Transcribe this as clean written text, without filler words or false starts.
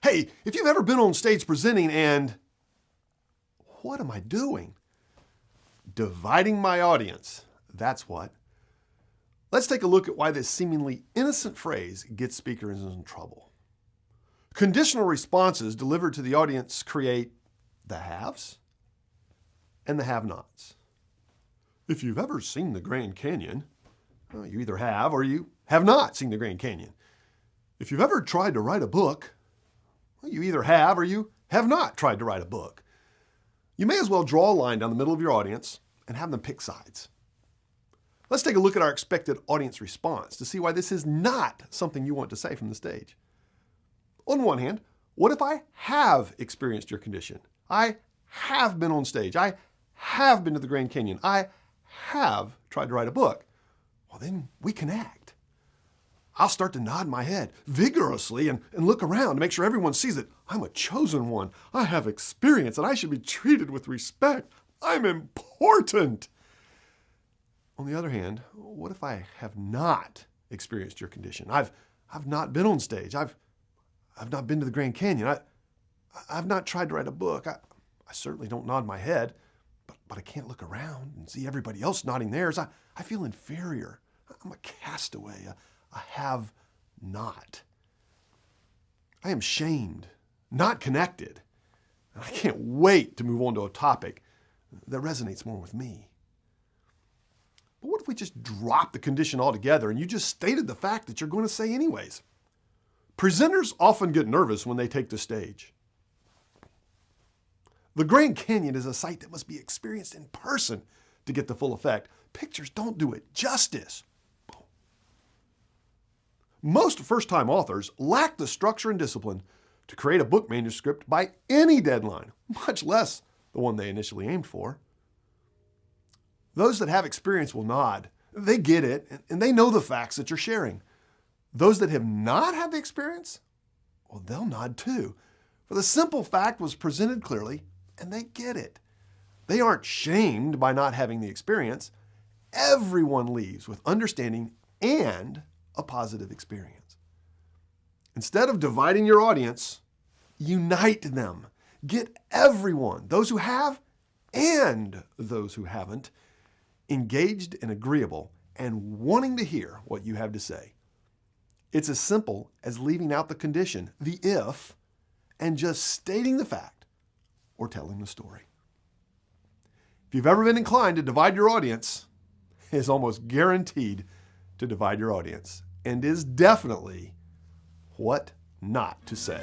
Hey, if you've ever been on stage presenting and what am I doing? Dividing my audience. That's what. Let's take a look at why this seemingly innocent phrase gets speakers in trouble. Conditional responses delivered to the audience create the haves and the have-nots. If you've ever seen the Grand Canyon, well, you either have or you have not seen the Grand Canyon. If you've ever tried to write a book, well, you either have or you have not tried to write a book. You may as well draw a line down the middle of your audience and have them pick sides. Let's take a look at our expected audience response to see why this is not something you want to say from the stage. On one hand, what if I have experienced your condition? I have been on stage. I have been to the Grand Canyon. I have tried to write a book. Well, then we connect. I'll start to nod my head vigorously and look around to make sure everyone sees that I'm a chosen one. I have experience and I should be treated with respect. I'm important. On the other hand, what if I have not experienced your condition? I've not been on stage. I've not been to the Grand Canyon. I've not tried to write a book. I certainly don't nod my head, but I can't look around and see everybody else nodding theirs. I feel inferior. I'm a castaway, a have not. I am shamed, not connected. And I can't wait to move on to a topic that resonates more with me. But what if we just drop the condition altogether and you just stated the fact that you're going to say anyways? Presenters often get nervous when they take the stage. The Grand Canyon is a sight that must be experienced in person to get the full effect. Pictures don't do it justice. Most first-time authors lack the structure and discipline to create a book manuscript by any deadline, much less the one they initially aimed for. Those that have experience will nod. They get it, and they know the facts that you're sharing. Those that have not had the experience, well, they'll nod too. For the simple fact was presented clearly, and they get it. They aren't shamed by not having the experience. Everyone leaves with understanding and a positive experience. Instead of dividing your audience, unite them. Get everyone, those who have and those who haven't, engaged and agreeable and wanting to hear what you have to say. It's as simple as leaving out the condition, the if, and just stating the fact or telling the story. If you've ever been inclined to divide your audience, it's almost guaranteed to divide your audience and is definitely what not to say.